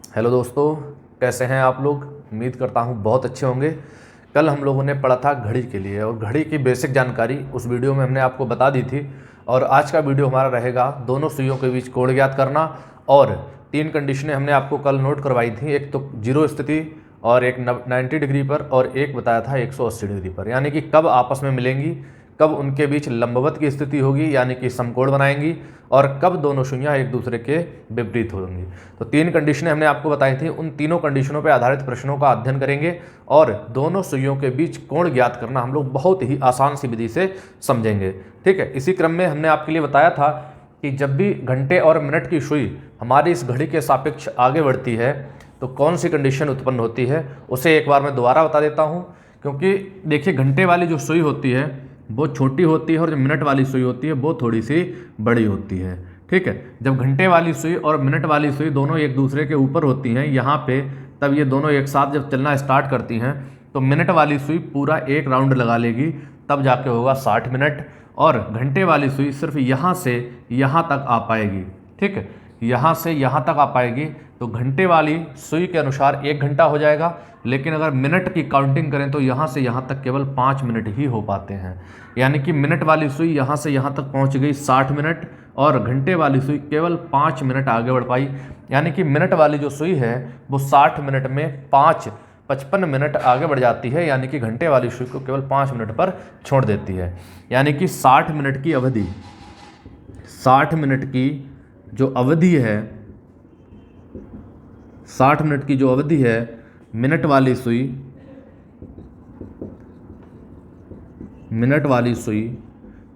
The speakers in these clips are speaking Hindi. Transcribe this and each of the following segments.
हेलो दोस्तों, कैसे हैं आप लोग। उम्मीद करता हूं बहुत अच्छे होंगे। कल हम लोगों ने पढ़ा था घड़ी के लिए और घड़ी की बेसिक जानकारी उस वीडियो में हमने आपको बता दी थी। और आज का वीडियो हमारा रहेगा दोनों सुइयों के बीच कोण ज्ञात करना। और 3 कंडीशनें हमने आपको कल नोट करवाई थी, एक तो जीरो स्थिति और एक 90 डिग्री पर और एक बताया था 180 डिग्री पर, यानी कि कब आपस में मिलेंगी, कब उनके बीच लंबवत की स्थिति होगी यानी कि समकोण बनाएंगी, और कब दोनों सुइयां एक दूसरे के विपरीत होंगी। तो 3 कंडीशनें हमने आपको बताई थी। उन तीनों कंडीशनों पर आधारित प्रश्नों का अध्ययन करेंगे और दोनों सुइयों के बीच कोण ज्ञात करना हम लोग बहुत ही आसान सी विधि से समझेंगे। ठीक है, इसी क्रम में हमने आपके लिए बताया था कि जब भी घंटे और मिनट की सुई हमारी इस घड़ी के सापेक्ष आगे बढ़ती है तो कौन सी कंडीशन उत्पन्न होती है, उसे एक बार मैं दोबारा बता देता हूँ। क्योंकि देखिए, घंटे वाली जो सुई होती है वो छोटी होती है और जो मिनट वाली सुई होती है वो थोड़ी सी बड़ी होती है। ठीक है, जब घंटे वाली सुई और मिनट वाली सुई दोनों एक दूसरे के ऊपर होती हैं यहाँ पे, तब ये दोनों एक साथ जब चलना स्टार्ट करती हैं तो मिनट वाली सुई पूरा एक राउंड लगा लेगी, तब जाके होगा 60 मिनट। और घंटे वाली सुई सिर्फ यहाँ से यहाँ तक आ पाएगी। ठीक है, यहाँ से यहाँ तक आ पाएगी, तो घंटे वाली सुई के अनुसार 1 घंटा हो जाएगा। लेकिन अगर मिनट की काउंटिंग करें तो यहाँ से यहाँ तक केवल 5 मिनट ही हो पाते हैं। यानी कि मिनट वाली सुई यहाँ से यहाँ तक पहुँच गई 60 मिनट और घंटे वाली सुई केवल 5 मिनट आगे बढ़ पाई। यानी कि मिनट वाली जो सुई है वो 60 मिनट में 55 मिनट आगे बढ़ जाती है, यानी कि घंटे वाली सुई को केवल 5 मिनट पर छोड़ देती है। यानी कि 60 मिनट की अवधि, 60 मिनट की जो अवधि है, 60 मिनट की जो अवधि है, मिनट वाली सुई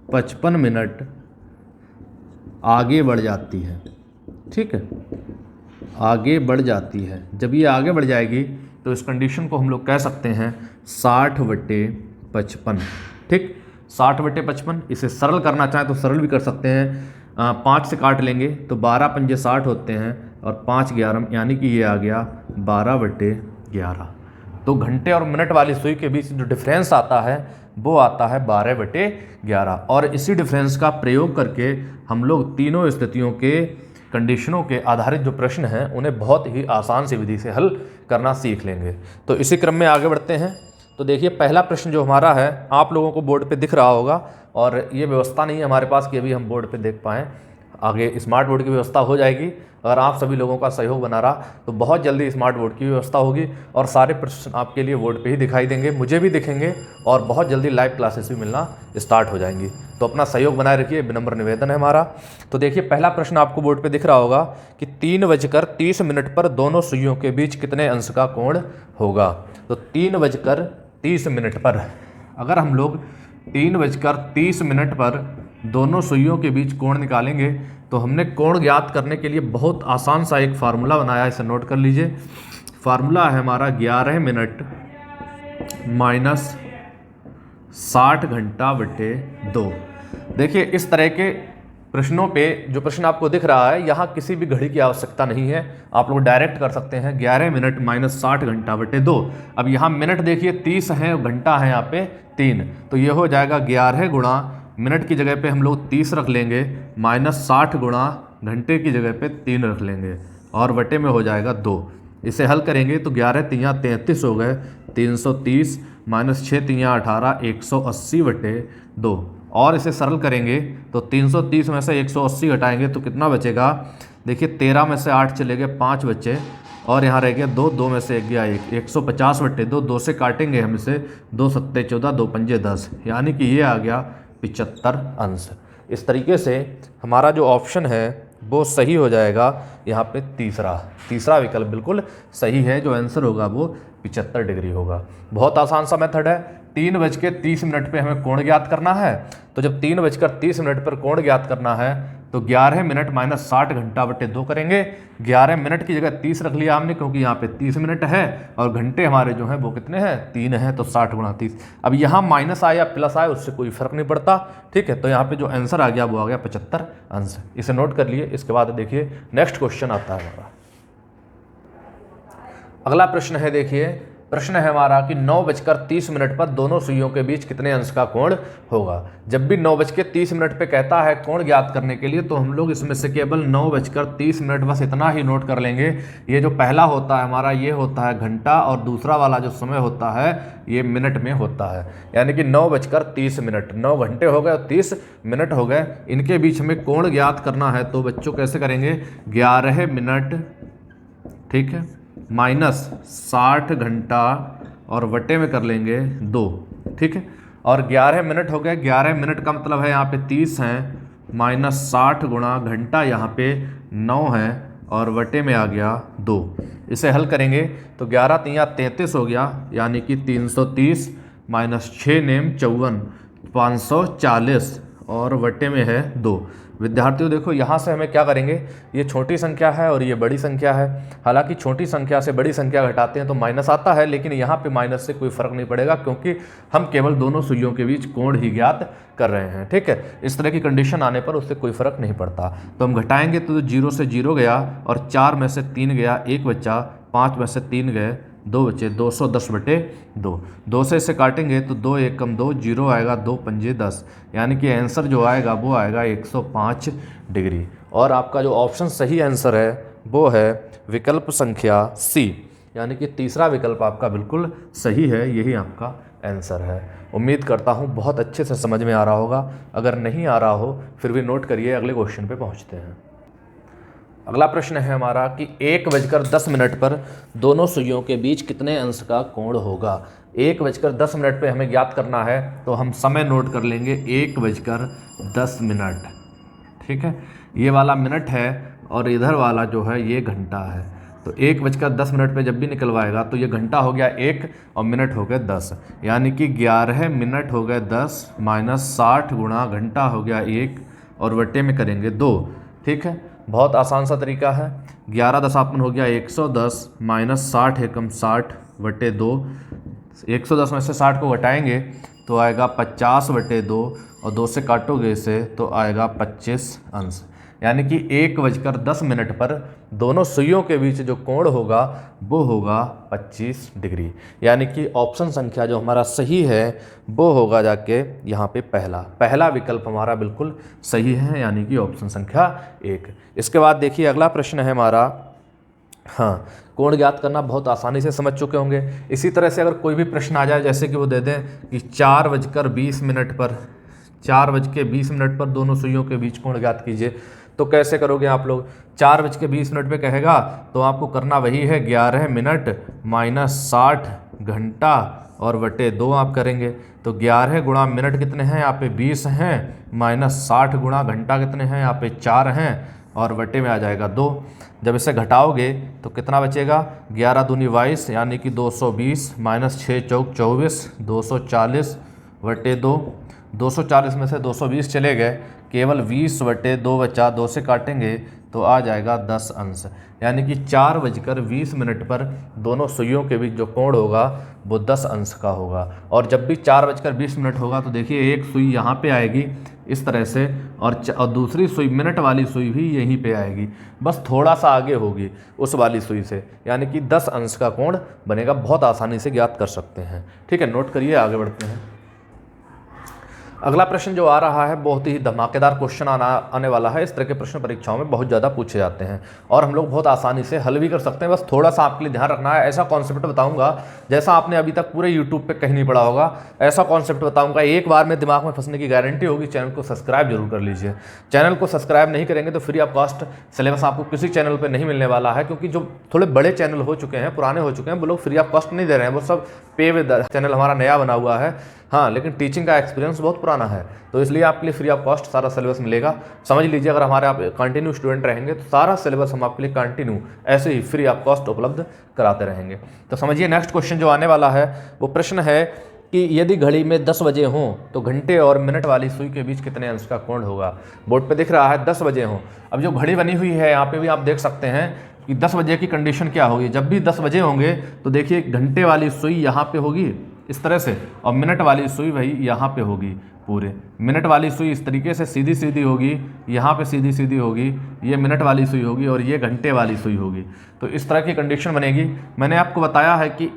55 मिनट आगे बढ़ जाती है। ठीक है, आगे बढ़ जाती है। जब ये आगे बढ़ जाएगी तो इस कंडीशन को हम लोग कह सकते हैं 60/55। ठीक, 60/55। इसे सरल करना चाहें तो सरल भी कर सकते हैं। 5 से काट लेंगे तो 12 पंजे 60 होते हैं और 5 11, यानी कि ये आ गया 12/11। तो घंटे और मिनट वाली सुई के बीच जो डिफरेंस आता है वो आता है 12/11। और इसी डिफरेंस का प्रयोग करके हम लोग तीनों स्थितियों के कंडीशनों के आधारित जो प्रश्न हैं उन्हें बहुत ही आसान सी विधि से हल करना सीख लेंगे। तो इसी क्रम में आगे बढ़ते हैं। तो देखिए, पहला प्रश्न जो हमारा है आप लोगों को बोर्ड पे दिख रहा होगा, और ये व्यवस्था नहीं है हमारे पास कि अभी हम बोर्ड पे देख पाएँ। आगे स्मार्ट बोर्ड की व्यवस्था हो जाएगी। अगर आप सभी लोगों का सहयोग बना रहा तो बहुत जल्दी स्मार्ट बोर्ड की व्यवस्था होगी और सारे प्रश्न आपके लिए बोर्ड पे ही दिखाई देंगे, मुझे भी दिखेंगे और बहुत जल्दी लाइव क्लासेस भी मिलना स्टार्ट हो जाएंगी। तो अपना सहयोग बनाए रखिए, विनम्र निवेदन है हमारा। तो देखिए, पहला प्रश्न आपको बोर्ड पे दिख रहा होगा कि 3:30 पर दोनों सुइयों के बीच कितने अंश का कोण होगा। तो 3:30 पर अगर हम लोग 3:30 पर दोनों सुइयों के बीच कोण निकालेंगे तो हमने कोण ज्ञात करने के लिए बहुत आसान सा एक फार्मूला बनाया, इसे नोट कर लीजिए। फार्मूला है हमारा 11 मिनट माइनस 60 घंटा बटे 2। देखिए, इस तरह के प्रश्नों पे जो प्रश्न आपको दिख रहा है यहाँ किसी भी घड़ी की आवश्यकता नहीं है, आप लोग डायरेक्ट कर सकते हैं 11 मिनट माइनस 60 घंटा बटे 2। अब यहाँ मिनट देखिए 30 है, घंटा है यहाँ पे 3, तो ये हो जाएगा 11 गुणा मिनट की जगह पे हम लोग 30 रख लेंगे, माइनस 60 गुणा घंटे की जगह पे 3 रख लेंगे और बटे में हो जाएगा 2। इसे हल करेंगे तो 11 तियाँ 33 हो गए, 330 माइनस 6 तियाँ 18, 180 बटे 2। और इसे सरल करेंगे तो 330 में से 180 घटाएंगे तो कितना बचेगा। देखिए, 13 में से 8 चले गए, 5 बचे और यहाँ रह गया 2, 2 में से 1 गया 1, 150 बटे 2, 2 से काटेंगे हम इसे, 2 सत्ते 14, 2 पंजे 10, यानी कि ये आ गया 75 अंश। इस तरीके से हमारा जो ऑप्शन है वो सही हो जाएगा। यहाँ पे तीसरा विकल्प बिल्कुल सही है, जो आंसर होगा वो 75 डिग्री होगा। बहुत आसान सा मेथड है। 3:30 पे हमें कोण ज्ञात करना है, तो जब 3:30 पर कोण ज्ञात करना है तो 11 मिनट माइनस 60 घंटा बटे 2 करेंगे। 11 मिनट की जगह 30 रख लिया हमने क्योंकि यहाँ पे 30 मिनट है और घंटे हमारे जो हैं वो कितने हैं, 3 हैं, तो 60 गुणा 30। अब यहाँ माइनस आए या प्लस आए उससे कोई फर्क नहीं पड़ता। ठीक है, तो यहाँ पे जो आंसर आ गया वो आ गया 75 अंश। इसे नोट कर लिए। इसके बाद देखिए नेक्स्ट क्वेश्चन आता है हमारा। अगला प्रश्न है, देखिए प्रश्न है हमारा कि 9:30 पर दोनों सुइयों के बीच कितने अंश का कोण होगा। जब भी 9:30 पे कहता है कोण ज्ञात करने के लिए तो हम लोग इसमें से केवल 9:30 बस इतना ही नोट कर लेंगे। ये जो पहला होता है हमारा ये होता है घंटा और दूसरा वाला जो समय होता है ये मिनट में होता है, यानी कि 9:30 9 घंटे हो गए और 30 मिनट हो गए, इनके बीच में कोण ज्ञात करना है। तो बच्चों कैसे करेंगे, 11 मिनट, ठीक है, माइनस 60 घंटा और बटे में कर लेंगे 2, ठीक है। और 11 मिनट हो गए, 11 मिनट का मतलब है यहाँ पे 30 हैं, माइनस 60 गुणा घंटा यहाँ पे 9 है और बटे में आ गया 2। इसे हल करेंगे तो 11 तिया 33 हो गया, यानी कि 330 माइनस 6 नेम 54, 540 और बटे में है 2। विद्यार्थियों देखो यहाँ से हमें क्या करेंगे, ये छोटी संख्या है और ये बड़ी संख्या है। हालांकि छोटी संख्या से बड़ी संख्या घटाते हैं तो माइनस आता है, लेकिन यहाँ पे माइनस से कोई फर्क नहीं पड़ेगा क्योंकि हम केवल दोनों सुइयों के बीच कोण ही ज्ञात कर रहे हैं, ठीक है। इस तरह की कंडीशन आने पर उससे कोई फर्क नहीं पड़ता। तो हम घटाएंगे तो 0 से 0 गया और 4 में से 3 गया, 1 बचा, 5 में से 3 गए, 2 बचे, 210/2। 2 से इसे काटेंगे तो 2 1 कम 2, 0 आएगा, 2 पंजे 10, यानी कि आंसर जो आएगा वो आएगा 105 डिग्री। और आपका जो ऑप्शन सही आंसर है वो है विकल्प संख्या सी, यानी कि तीसरा विकल्प आपका बिल्कुल सही है, यही आपका आंसर है। उम्मीद करता हूँ बहुत अच्छे से समझ में आ रहा होगा। अगर नहीं आ रहा हो फिर भी नोट करिए, अगले क्वेश्चन पे पहुँचते हैं। अगला प्रश्न है हमारा कि 1:10 पर दोनों सुइयों के बीच कितने अंश का कोण होगा। 1:10 पे हमें ज्ञात करना है तो हम समय नोट कर लेंगे 1:10, ठीक है। ये वाला मिनट है और इधर वाला जो है ये घंटा है। तो 1:10 पे जब भी निकलवाएगा तो ये घंटा हो गया 1 और मिनट हो गए 10, यानी कि 11 मिनट हो गए 10 माइनस 60 गुणा घंटा हो गया 1 और बटे में करेंगे 2, ठीक है। बहुत आसान सा तरीका है। 11 दशापन हो गया 110 माइनस 60 एकम 60 बटे 2। 110 में से 60 को घटाएंगे तो आएगा 50/2 और 2 से काटोगे इसे तो आएगा 25 अंश, यानी कि 1:10 पर दोनों सुइयों के बीच जो कोण होगा वो होगा 25 डिग्री, यानी कि ऑप्शन संख्या जो हमारा सही है वो होगा जाके यहाँ पे पहला विकल्प हमारा बिल्कुल सही है, यानी कि ऑप्शन संख्या 1। इसके बाद देखिए अगला प्रश्न है हमारा, हाँ, कोण ज्ञात करना बहुत आसानी से समझ चुके होंगे। इसी तरह से अगर कोई भी प्रश्न आ जाए, जैसे कि वो दे दें कि 4:20 पर दोनों सुइयों के बीच कोण ज्ञात कीजिए, तो कैसे करोगे आप लोग। 4:20 पे कहेगा तो आपको करना वही है 11 मिनट माइनस 60 घंटा और बटे 2 आप करेंगे। तो 11 गुणा मिनट कितने हैं, यहाँ पे 20 हैं, माइनस 60 गुणा घंटा कितने हैं, यहाँ पे 4 हैं और बटे में आ जाएगा 2। जब इसे घटाओगे तो कितना बचेगा, 11 दूनी 22, यानी कि 220 माइनस 6 चौक 24, 240 बटे 2। 240 में से 220 चले गए, केवल 20/2 बचा, 2 से काटेंगे तो आ जाएगा 10 अंश, यानी कि 4:20 पर दोनों सुइयों के बीच जो कोण होगा वो 10 अंश का होगा। और जब भी 4:20 होगा तो देखिए एक सुई यहाँ पे आएगी इस तरह से और दूसरी सुई मिनट वाली सुई भी यहीं पे आएगी, बस थोड़ा सा आगे होगी उस वाली सुई से, यानी कि 10 अंश का कोण बनेगा। बहुत आसानी से ज्ञात कर सकते हैं, ठीक है। नोट करिए, आगे बढ़ते हैं। अगला प्रश्न जो आ रहा है बहुत ही धमाकेदार क्वेश्चन आने वाला है। इस तरह के प्रश्न परीक्षाओं में बहुत ज़्यादा पूछे जाते हैं और हम लोग बहुत आसानी से हल भी कर सकते हैं। बस थोड़ा सा आपके लिए ध्यान रखना है। ऐसा कॉन्सेप्ट बताऊंगा जैसा आपने अभी तक पूरे यूट्यूब पे कहीं नहीं पढ़ा होगा, ऐसा कॉन्सेप्ट बताऊंगा, एक बार में दिमाग में फंसने की गारंटी होगी। चैनल को सब्सक्राइब जरूर कर लीजिए। चैनल को सब्सक्राइब नहीं करेंगे तो फ्री ऑफ कॉस्ट सिलेबस आपको किसी चैनल पर नहीं मिलने वाला है, क्योंकि जो थोड़े बड़े चैनल हो चुके हैं, पुराने हो चुके हैं, वो लोग फ्री ऑफ कॉस्ट नहीं दे रहे हैं, वो सब पे विद चैनल हमारा नया बना हुआ है। हाँ, लेकिन टीचिंग का एक्सपीरियंस बहुत पुराना है, तो इसलिए आपके लिए फ्री ऑफ कॉस्ट सारा सिलेबस मिलेगा। समझ लीजिए, अगर हमारे आप कंटिन्यू स्टूडेंट रहेंगे तो सारा सिलेबस हम आपके लिए कंटिन्यू ऐसे ही फ्री ऑफ कॉस्ट उपलब्ध कराते रहेंगे। तो समझिए, नेक्स्ट क्वेश्चन जो आने वाला है वो प्रश्न है कि यदि घड़ी में 10 बजे हों तो घंटे और मिनट वाली सुई के बीच कितने अंश का कोण होगा। बोर्ड पे दिख रहा है 10 बजे हों। अब जो घड़ी बनी हुई है यहाँ पे भी आप देख सकते हैं कि 10 बजे की कंडीशन क्या होगी। जब भी 10 बजे होंगे तो देखिए घंटे वाली सुई यहाँ पे होगी इस तरह से, और मिनट वाली सुई वही यहाँ पे होगी। पूरे मिनट वाली सुई इस तरीके से सीधी सीधी होगी, यहाँ पे सीधी सीधी होगी, ये मिनट वाली सुई होगी और ये घंटे वाली सुई होगी। तो इस तरह की कंडीशन बनेगी। मैंने आपको बताया है कि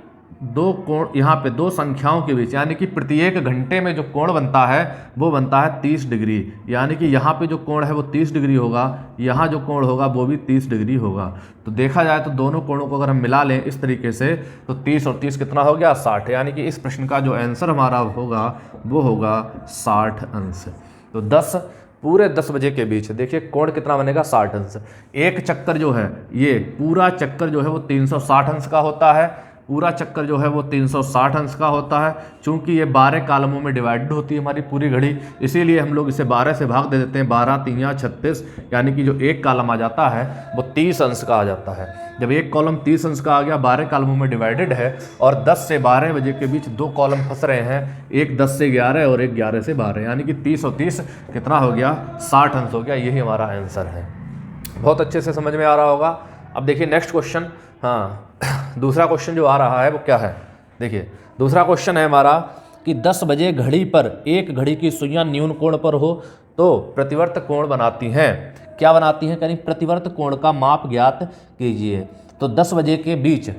दो कोण, यहाँ पे दो संख्याओं के बीच, यानी कि प्रत्येक घंटे में जो कोण बनता है वो बनता है 30 डिग्री। यानी कि यहाँ पे जो कोण है वो 30 डिग्री होगा, यहाँ जो कोण होगा वो भी 30 डिग्री होगा। तो देखा जाए तो दोनों कोणों को अगर हम मिला लें इस तरीके से तो 30 और 30 कितना हो गया 60। यानी कि इस प्रश्न का जो आंसर हमारा होगा वो होगा 60 अंश। तो 10 पूरे 10 बजे के बीच देखिए कोण कितना बनेगा 60 अंश। एक चक्कर जो है ये पूरा चक्कर जो है वो 360 अंश का होता है, पूरा चक्कर जो है वो 360 अंश का होता है। चूंकि ये 12 कॉलमों में डिवाइडेड होती है हमारी पूरी घड़ी, इसीलिए हम लोग इसे 12 से भाग दे देते हैं। 12 3 36, यानी कि जो एक कॉलम आ जाता है वो 30 अंश का आ जाता है। जब एक कॉलम 30 अंश का आ गया, 12 कॉलमों में डिवाइडेड है और 10 से 12 बजे के बीच दो कॉलम फंस रहे हैं, एक 10 से 11 और एक 11 से 12, यानी कि 30 और 30 कितना हो गया 60 अंश हो गया। यही हमारा आंसर है। बहुत अच्छे से समझ में आ रहा होगा। अब देखिए नेक्स्ट क्वेश्चन, हाँ दूसरा क्वेश्चन जो आ रहा है वो क्या है, देखिए दूसरा क्वेश्चन है हमारा कि 10 बजे घड़ी पर एक घड़ी की सुइयां न्यून कोण पर हो तो प्रतिवर्त कोण बनाती हैं। क्या बनाती हैं, यानी प्रतिवर्त कोण का माप ज्ञात कीजिए। तो 10 बजे के बीच,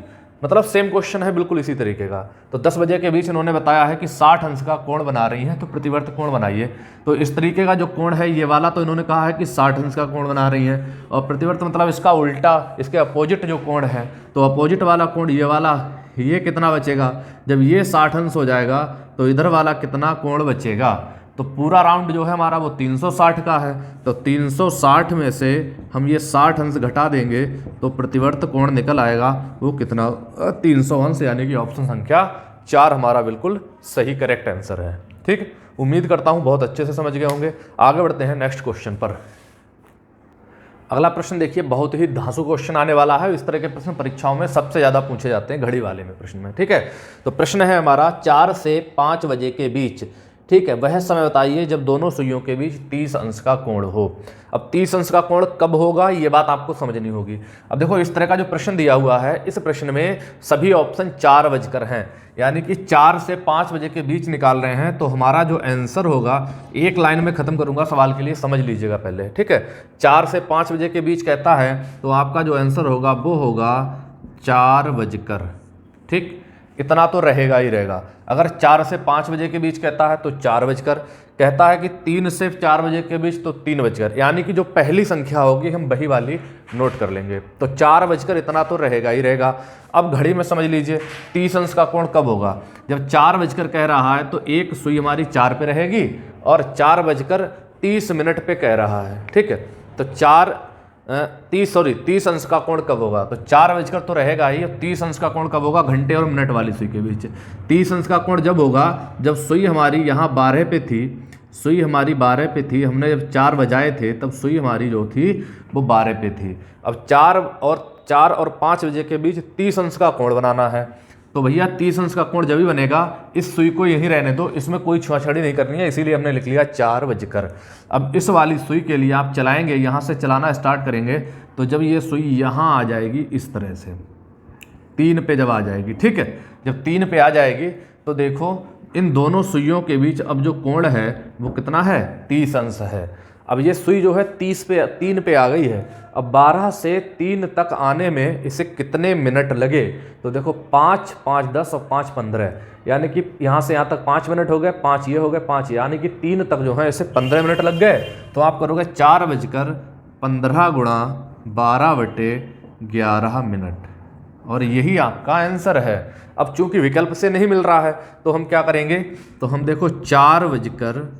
मतलब सेम क्वेश्चन है बिल्कुल इसी तरीके का। तो 10 बजे के बीच इन्होंने बताया है कि 60 अंश का कोण बना रही हैं, तो प्रतिवर्त कोण बनाइए। तो इस तरीके का जो कोण है ये वाला, तो इन्होंने कहा है कि 60 अंश का कोण बना रही हैं, और प्रतिवर्त मतलब इसका उल्टा, इसके अपोजिट जो कोण है, तो अपोजिट वाला कोण ये वाला, ये कितना बचेगा, जब ये 60 अंश हो जाएगा तो इधर वाला कितना कोण बचेगा। तो पूरा राउंड जो है हमारा वो 360 का है, तो 360 में से हम ये 60 अंश घटा देंगे तो प्रतिवर्त कोण निकल आएगा वो कितना 300 अंश, यानी कि ऑप्शन संख्या 4 हमारा बिल्कुल सही करेक्ट आंसर है। ठीक, उम्मीद करता हूँ बहुत अच्छे से समझ गए होंगे। आगे बढ़ते हैं नेक्स्ट क्वेश्चन पर। अगला प्रश्न देखिए, बहुत ही धांसू क्वेश्चन आने वाला है। इस तरह के प्रश्न परीक्षाओं में सबसे ज़्यादा पूछे जाते हैं घड़ी वाले में प्रश्न में। ठीक है, तो प्रश्न है हमारा 4 से 5 बजे के बीच, ठीक है, वह समय बताइए जब दोनों सुइयों के बीच 30 अंश का कोण हो। अब 30 अंश का कोण कब होगा ये बात आपको समझनी होगी। अब देखो इस तरह का जो प्रश्न दिया हुआ है, इस प्रश्न में सभी ऑप्शन 4 बजकर हैं, यानी कि 4 से 5 बजे के बीच निकाल रहे हैं। तो हमारा जो आंसर होगा, एक लाइन में खत्म करूंगा सवाल के लिए, समझ लीजिएगा पहले। ठीक है, 4 से 5 बजे के बीच कहता है तो आपका जो आंसर होगा वो होगा 4 बजकर। ठीक, इतना तो रहेगा ही रहेगा। अगर 4 से 5 बजे के बीच कहता है तो 4 बजकर, कहता है कि 3 से 4 बजे के बीच तो 3 बजकर, यानी कि जो पहली संख्या होगी हम वही वाली नोट कर लेंगे। तो 4 बजकर इतना तो रहेगा ही रहेगा। अब घड़ी में समझ लीजिए 30 अंश का कोण कब होगा, जब 4 बजकर कह रहा है तो एक सुई हमारी 4 पे रहेगी और 4 बजकर 30 मिनट पे कह रहा है। ठीक है, तो 30 अंश का कोण कब होगा, तो 4 बजकर तो रहेगा ही। 30 अंश का कोण कब होगा, घंटे और मिनट वाली सुई के बीच। 30 अंश का कोण जब होगा जब सुई हमारी यहाँ 12 पे थी, सुई हमारी 12 पे थी, हमने जब 4 बजाए थे तब सुई हमारी जो थी वो 12 पे थी। अब 4 और 5 बजे के बीच 30 अंश का कोण बनाना है, तो भैया 30 अंश का कोण जब भी बनेगा, इस सुई को यहीं रहने दो, इसमें कोई छुआछड़ी नहीं करनी है, इसीलिए हमने लिख लिया 4 बजकर। अब इस वाली सुई के लिए आप चलाएंगे, यहाँ से चलाना स्टार्ट करेंगे तो जब ये सुई यहाँ आ जाएगी इस तरह से 3 पे जब आ जाएगी, ठीक है, जब 3 पे आ जाएगी तो देखो इन दोनों सुइयों के बीच अब जो कोण है वो कितना है 30 अंश है। अब ये सुई जो है 3 पे आ गई है। अब 12 से 3 तक आने में इसे कितने मिनट लगे, तो देखो 5, 5, 10 और 5, 15, यानी कि यहाँ से यहाँ तक 5 मिनट हो गए, 5 ये हो गए, 5 यानी कि 3 तक जो है इसे 15 मिनट लग गए। तो आप करोगे 4 बजकर 15 गुणा 12/11 मिनट, और यही आपका आंसर है। अब चूंकि विकल्प से नहीं मिल रहा है तो हम क्या करेंगे, तो हम देखो 4 बजकर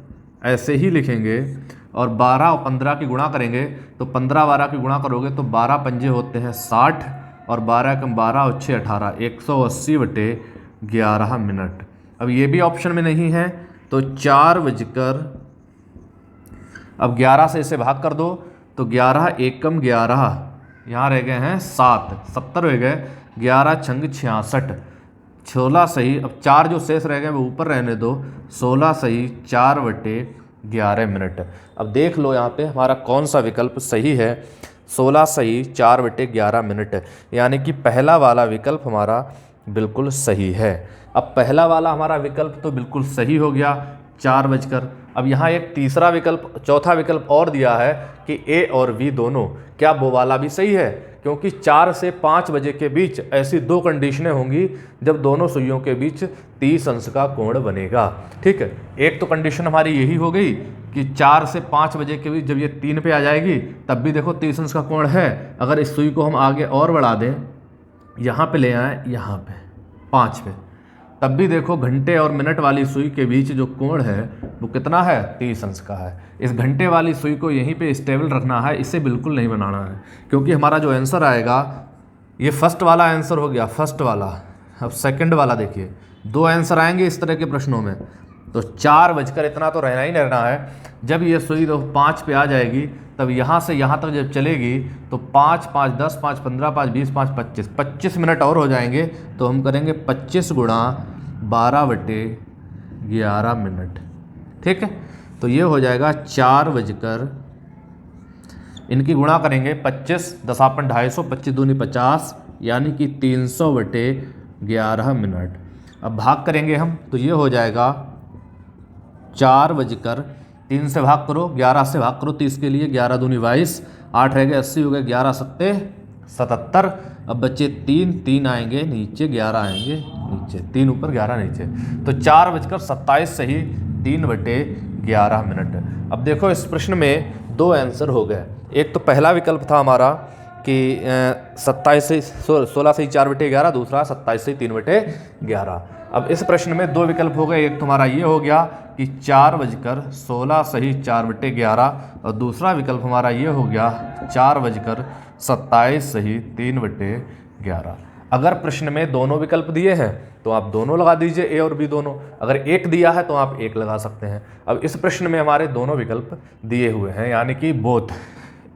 ऐसे ही लिखेंगे और 12 और 15 की गुणा करेंगे, तो 15 12 की गुणा करोगे तो 12 पंजे होते हैं 60 और 12 कम 12 और 6 18, 180/11 मिनट। अब ये भी ऑप्शन में नहीं है तो 4 बजकर, अब 11 से इसे भाग कर दो तो 11 एकम 11, यहाँ रह गए हैं 7, 70 रह गए, 11 छंग 66, 16 सही। अब 4 जो शेष रह गए वो ऊपर रहने दो, 16 सही 4/11 मिनट। अब देख लो यहाँ पे हमारा कौन सा विकल्प सही है, 16 सही 4/11 मिनट, यानी कि पहला वाला विकल्प हमारा बिल्कुल सही है। अब पहला वाला हमारा विकल्प तो बिल्कुल सही हो गया, 4 बजकर। अब यहाँ एक तीसरा विकल्प, चौथा विकल्प और दिया है कि ए और बी दोनों, क्या वो वाला भी सही है? क्योंकि 4 से 5 बजे के बीच ऐसी 2 कंडीशनें होंगी जब दोनों सुइयों के बीच 30 अंश का कोण बनेगा। ठीक है, एक तो कंडीशन हमारी यही हो गई कि 4 से 5 बजे के बीच जब ये 3 पे आ जाएगी तब भी देखो 30 अंश का कोण है। अगर इस सुई को हम आगे और बढ़ा दें, यहाँ पे ले आए, यहाँ पे 5 पे, तब भी देखो घंटे और मिनट वाली सुई के बीच जो कोण है वो कितना है? 30 अंश का है। इस घंटे वाली सुई को यहीं पे स्टेबल रखना है, इसे बिल्कुल नहीं बनाना है, क्योंकि हमारा जो आंसर आएगा, ये फर्स्ट वाला आंसर हो गया, फर्स्ट वाला। अब सेकंड वाला देखिए, 2 आंसर आएंगे इस तरह के प्रश्नों में। तो 4 बजकर इतना तो रहना ही रहना है। जब ये सुई 5 पे आ जाएगी तब यहाँ से यहाँ तक जब चलेगी तो 5, 5, 10, 5, 15, 5, 20, 5, 25, 25 मिनट और हो जाएंगे। तो हम करेंगे 25 गुणा 12/11 मिनट। ठीक है, तो ये हो जाएगा 4 बजकर, इनकी गुणा करेंगे 25, 10 आपन 250, 25 दूनी 50, यानी कि 300/11 मिनट। अब भाग करेंगे हम तो ये हो जाएगा 4 बजकर, 3 से भाग करो, 11 से भाग करो 30 के लिए, 11 दूनी 22, 8 रह गए 80 हो गए, 11 सत्ते 77। अब बच्चे 3 आएंगे नीचे, 11 आएंगे नीचे, 3 ऊपर 11 नीचे, तो 4:27 सही 3/11 मिनट। अब देखो इस प्रश्न में 2 आंसर हो गए। एक तो पहला विकल्प था हमारा कि 16 से 4/11, दूसरा 27 से 3/11। अब इस प्रश्न में 2 विकल्प हो गए। एक तुम्हारा ये हो गया कि 4:16 सही 4/11, और दूसरा विकल्प हमारा ये हो गया 4:27 सही 3/11। अगर प्रश्न में दोनों विकल्प दिए हैं तो आप दोनों लगा दीजिए, ए और बी दोनों। अगर एक दिया है तो आप एक लगा सकते हैं। अब इस प्रश्न में हमारे दोनों विकल्प दिए हुए हैं, यानी कि बोथ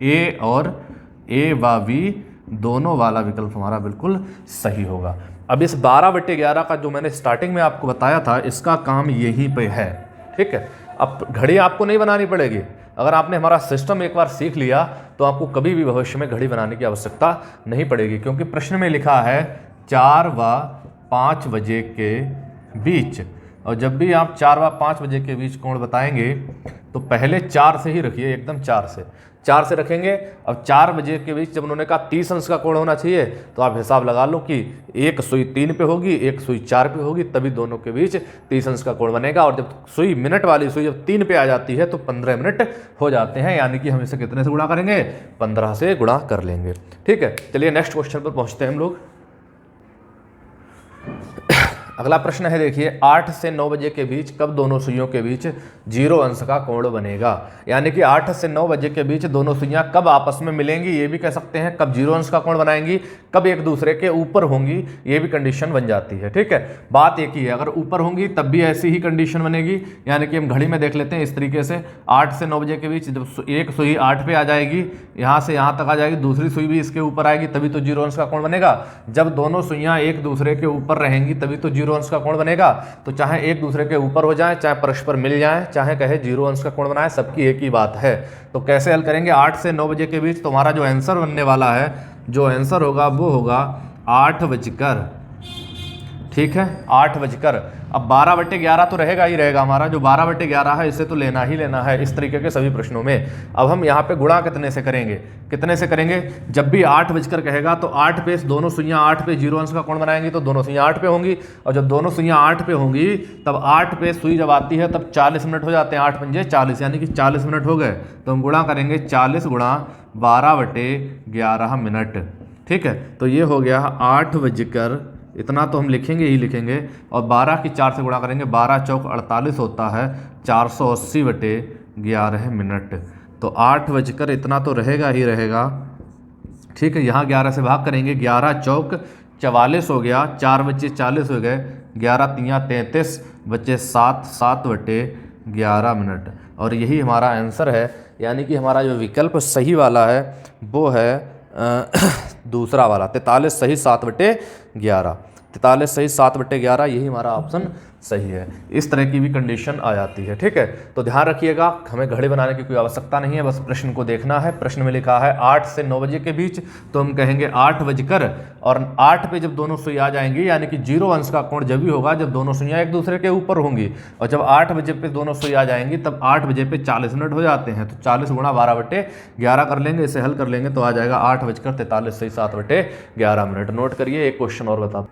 ए और ए व बी दोनों वाला विकल्प हमारा बिल्कुल सही होगा। अब इस 12/11 का जो मैंने स्टार्टिंग में आपको बताया था, इसका काम यहीं पे है। ठीक है, अब घड़ी आपको नहीं बनानी पड़ेगी। अगर आपने हमारा सिस्टम एक बार सीख लिया तो आपको कभी भी भविष्य में घड़ी बनाने की आवश्यकता नहीं पड़ेगी, क्योंकि प्रश्न में लिखा है 4 व 5 बजे के बीच, और जब भी आप 4 व 5 बजे के बीच कोण बताएंगे तो पहले 4 से ही रखिए, एकदम 4 से रखेंगे। अब 4 बजे के बीच जब उन्होंने कहा 30 अंश का कोण होना चाहिए, तो आप हिसाब लगा लो कि एक सुई 3 पे होगी, एक सुई 4 पे होगी, तभी दोनों के बीच 30 अंश का कोण बनेगा। और जब सुई मिनट वाली सुई जब 3 पे आ जाती है तो 15 मिनट हो जाते हैं, यानी कि हम इसे कितने से गुणा करेंगे? 15 से गुणा कर लेंगे। ठीक है, चलिए नेक्स्ट क्वेश्चन पर पहुंचते हैं हम लोग। अगला प्रश्न है, देखिए 8 से 9 बजे के बीच कब दोनों सुइयों के बीच 0 अंश का कोण बनेगा? यानी कि 8 से 9 बजे के बीच दोनों सुइयां कब आपस में मिलेंगी, ये भी कह सकते हैं। कब 0 अंश का कोण बनाएंगी, कब एक दूसरे के ऊपर होंगी, ये भी कंडीशन बन जाती है। ठीक है, बात एक ही है, अगर ऊपर होंगी तब भी ऐसी ही कंडीशन बनेगी। यानी कि हम घड़ी में देख लेते हैं इस तरीके से, 8 से 9 बजे के बीच जब एक सुई 8 पे आ जाएगी, यहाँ से यहाँ तक आ जाएगी, दूसरी सुई भी इसके ऊपर आएगी, तभी तो 0 अंश का कोण बनेगा। जब दोनों सुइयां एक दूसरे के ऊपर रहेंगी तभी तो 0 अंश का कोण बनेगा। तो चाहे एक दूसरे के ऊपर हो जाए, चाहे परस्पर मिल जाए, चाहे कहे 0 अंश का कोण बनाए, सबकी एक ही बात है। तो कैसे हल करेंगे? 8 से 9 बजे के बीच तुम्हारा जो आंसर बनने वाला है, जो आंसर होगा वो होगा 8 बजकर। ठीक है, 8 बजकर। अब 12/11 तो रहेगा ही रहेगा हमारा, जो 12/11 है इसे तो लेना ही लेना है इस तरीके के सभी प्रश्नों में। अब हम यहाँ पे गुणा कितने से करेंगे? जब भी 8 बजकर कहेगा तो 8 पे दोनों सुइयां 8 पे 0 अंश का कोण बनाएंगी तो दोनों सुइयां 8 पे होंगी, और जब दोनों सुइयां 8 पे होंगी तब 8 पे सुई जब आती है तब 40 मिनट हो जाते हैं, 8 पंजे 40, यानी कि 40 मिनट हो गए। तो हम गुणा करेंगे 40 गुणा 12/11 मिनट। ठीक है, तो ये हो गया 8 बजकर, इतना तो हम लिखेंगे ही लिखेंगे, और 12 की 4 से गुणा करेंगे, 12 चौक 48 होता है, 480/11 मिनट। तो 8 बजकर इतना तो रहेगा ही रहेगा। ठीक है, यहाँ 11 से भाग करेंगे, 11 चौक 44 हो गया, 4 बच्चे 40 हो गए, 11 तियाँ 33, बच्चे 7/11 मिनट। और यही हमारा आंसर है, यानी कि हमारा जो विकल्प सही वाला है वो है दूसरा वाला 43 सही 7/11। 43 सही 7/11, यही हमारा ऑप्शन सही है। इस तरह की भी कंडीशन आ जाती है। ठीक है, तो ध्यान रखिएगा, हमें घड़ी बनाने की कोई आवश्यकता नहीं है, बस प्रश्न को देखना है। प्रश्न में लिखा है 8 से 9 बजे के बीच, तो हम कहेंगे 8 बजकर, और 8 पे जब दोनों सुई आ जाएंगी, यानी कि 0 अंश का कोण जब भी होगा जब दोनों सुइयां एक दूसरे के ऊपर होंगी, और जब 8 बजे पे दोनों सुई आ जाएंगी तब 8 बजे पे 40 मिनट हो जाते हैं। तो 40 गुणा 12/11 कर लेंगे, इसे हल कर लेंगे तो आ जाएगा 8:43 सही 7/11। नोट करिए। एक क्वेश्चन और बता।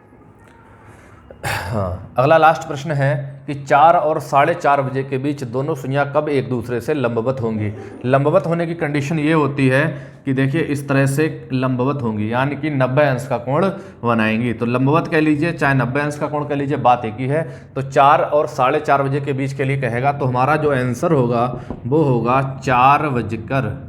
हाँ, अगला लास्ट प्रश्न है कि 4 और 4:30 बजे के बीच दोनों सुइयां कब एक दूसरे से लंबवत होंगी। लंबवत होने की कंडीशन ये होती है कि देखिए इस तरह से लंबवत होंगी, यानी कि 90 अंश का कोण बनाएंगी। तो लंबवत कह लीजिए चाहे 90 अंश का कोण कह लीजिए, बात एक ही है। तो 4 और 4:30 बजे के बीच के लिए कहेगा, तो हमारा जो आंसर होगा वो होगा 4 बजकर,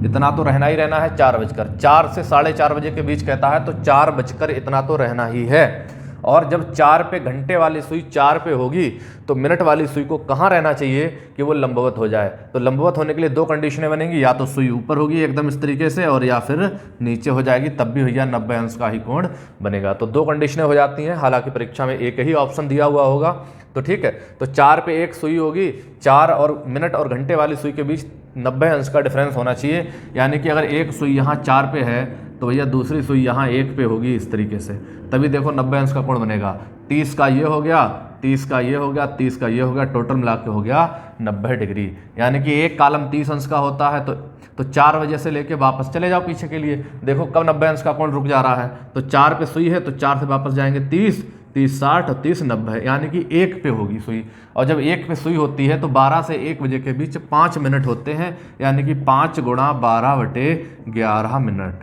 इतना तो रहना ही रहना है, 4 बजकर। 4 से 4:30 बजे के बीच कहता है तो 4 बजकर इतना तो रहना ही है। और जब 4 पे घंटे वाली सुई 4 पे होगी तो मिनट वाली सुई को कहाँ रहना चाहिए कि वो लंबवत हो जाए। तो लंबवत होने के लिए 2 कंडीशनें बनेंगी, या तो सुई ऊपर होगी एकदम इस तरीके से, और या फिर नीचे हो जाएगी, तब भी भैया 90 अंश का ही कोण बनेगा। तो 2 कंडीशनें हो जाती हैं, हालांकि परीक्षा में एक ही ऑप्शन दिया हुआ होगा। तो ठीक है, तो 4 पे एक सुई होगी, 4 और मिनट और घंटे वाली सुई के बीच 90 अंश का डिफरेंस होना चाहिए, यानी कि अगर एक सुई यहाँ 4 पे है तो भैया दूसरी सुई यहाँ 1 पे होगी इस तरीके से, तभी देखो 90 अंश का कोण बनेगा। 30 का ये हो गया, 30 का ये हो गया, 30 का ये हो गया, टोटल मिला के हो गया 90 डिग्री। यानी कि एक कॉलम 30 अंश का होता है, तो 4 बजे से लेके वापस चले जाओ पीछे के लिए, देखो कब 90 अंश का कोण रुक जा रहा है। तो 4 पे सुई है तो 4 से वापस जाएंगे 30, 30 60 और 30 90, यानी कि 1 पे होगी सुई। और जब 1 पे सुई होती है तो 12 से 1 बजे के बीच 5 मिनट होते हैं, यानी कि 5 गुणा 12/11 मिनट।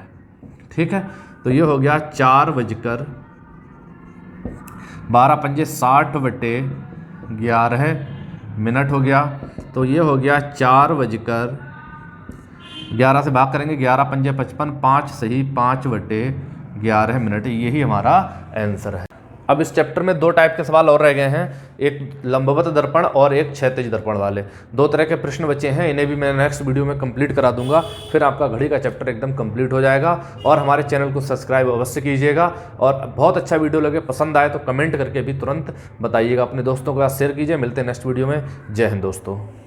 ठीक है, तो ये हो गया 4 बजकर 12×5 60/11 मिनट हो गया। तो ये हो गया 4 बजकर 11 से भाग करेंगे, 11×5 55, 5 सही 5/11 मिनट। यही हमारा आंसर है। अब इस चैप्टर में 2 टाइप के सवाल और रह गए हैं, एक लंबवत दर्पण और एक क्षैतिज दर्पण वाले। 2 तरह के प्रश्न बचे हैं, इन्हें भी मैं नेक्स्ट वीडियो में कंप्लीट करा दूंगा, फिर आपका घड़ी का चैप्टर एकदम कंप्लीट हो जाएगा। और हमारे चैनल को सब्सक्राइब अवश्य कीजिएगा, और बहुत अच्छा वीडियो लगे, पसंद आए तो कमेंट करके भी तुरंत बताइएगा, अपने दोस्तों के साथ शेयर कीजिए। मिलते हैं नेक्स्ट वीडियो में। जय हिंद दोस्तों।